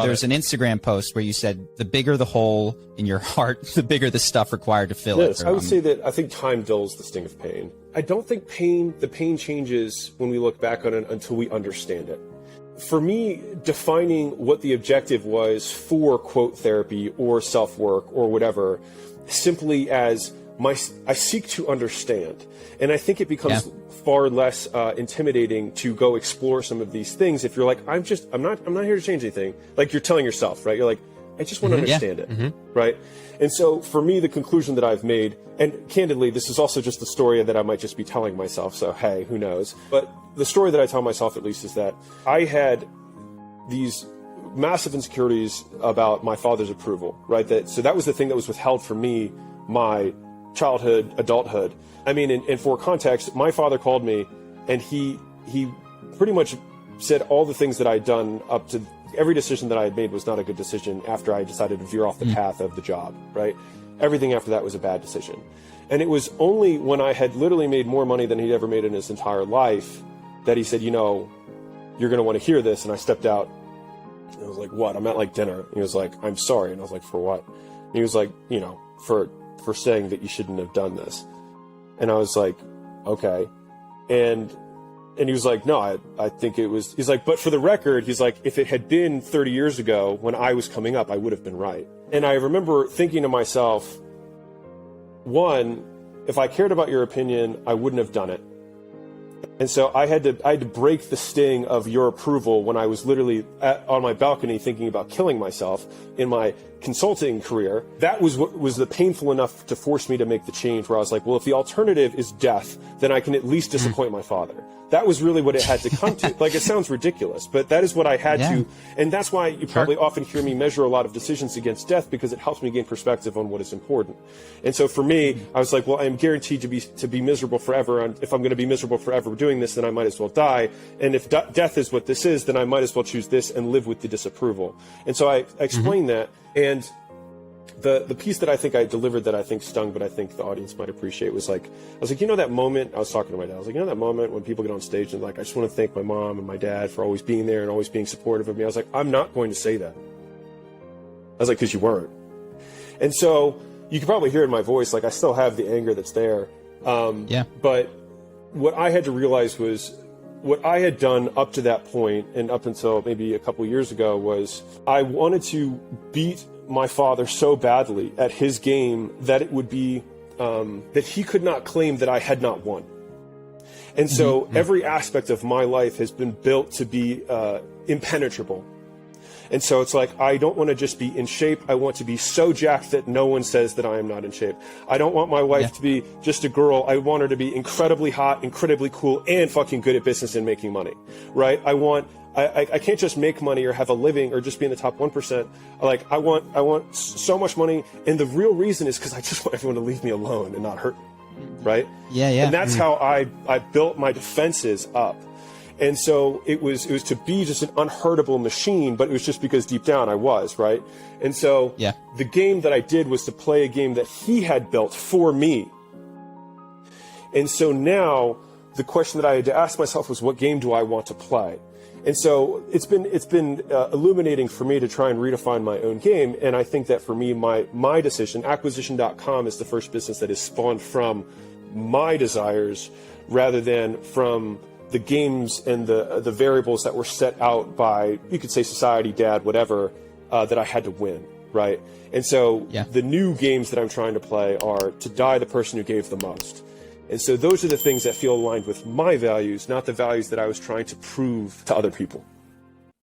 There's an Instagram post where you said the bigger the hole in your heart, the bigger the stuff required to fill it. I would say that I think time dulls the sting of pain. I don't think the pain changes when we look back on it until we understand it. For me, defining what the objective was for quote therapy or self-work or whatever, simply as I seek to understand. And I think it becomes far less intimidating to go explore some of these things if you're like, I'm not here to change anything. Like you're telling yourself, right? You're like, I just want to understand it, right? And so for me, the conclusion that I've made, and candidly, this is also just the story that I might just be telling myself, so hey, who knows? But the story that I tell myself, at least, is that I had these massive insecurities about my father's approval, right? So that was the thing that was withheld from me, my childhood, adulthood. I mean, and for context, my father called me and he pretty much said all the things that I'd done up to every decision that I had made was not a good decision after I decided to veer off the path of the job, right? Everything after that was a bad decision. And it was only when I had literally made more money than he'd ever made in his entire life that he said, you know, you're going to want to hear this. And I stepped out and I was like, what? I'm at like dinner. And he was like, I'm sorry. And I was like, for what? And he was like, you know, for saying that you shouldn't have done this. And I was like, okay. And he was like, no, I think it was, he's like, but for the record, he's like, if it had been 30 years ago when I was coming up, I would have been right. And I remember thinking to myself, one, if I cared about your opinion, I wouldn't have done it. And so I had to break the sting of your approval when I was literally on my balcony thinking about killing myself in my consulting career. That was what was the painful enough to force me to make the change where I was like, well, if the alternative is death, then I can at least disappoint my father. That was really what it had to come to. Like, it sounds ridiculous, but that is what I had to. And that's why you probably often hear me measure a lot of decisions against death, because it helps me gain perspective on what is important. And so for me, I was like, well, I'm guaranteed to be miserable forever. And if I'm going to be miserable forever doing this, then I might as well die. And if death is what this is, then I might as well choose this and live with the disapproval. And so I explained that. And the piece that I think I delivered that I think stung, but I think the audience might appreciate, was like, I was like, you know that moment, I was talking to my dad, I was like, you know that moment when people get on stage and like, I just want to thank my mom and my dad for always being there and always being supportive of me. I was like, I'm not going to say that. I was like, because you weren't. And so you can probably hear in my voice, like I still have the anger that's there. But what I had to realize was, what I had done up to that point and up until maybe a couple years ago was I wanted to beat my father so badly at his game that it would be that he could not claim that I had not won. And so every aspect of my life has been built to be impenetrable. And so it's like, I don't want to just be in shape. I want to be so jacked that no one says that I am not in shape. I don't want my wife to be just a girl. I want her to be incredibly hot, incredibly cool, and fucking good at business and making money, right? I can't just make money or have a living or just be in the top 1%. Like, I want so much money. And the real reason is because I just want everyone to leave me alone and not hurt me, right? And that's how I built my defenses up. And so it was to be just an unhurtable machine, but it was just because deep down I was, right? And so the game that I did was to play a game that he had built for me. And so now the question that I had to ask myself was, what game do I want to play? And so it's been illuminating for me to try and redefine my own game. And I think that for me, my decision, acquisition.com, is the first business that is spawned from my desires rather than from the games and the variables that were set out by, you could say, society, dad, whatever, that I had to win, right? And so the new games that I'm trying to play are to die the person who gave the most. And so those are the things that feel aligned with my values, not the values that I was trying to prove to other people.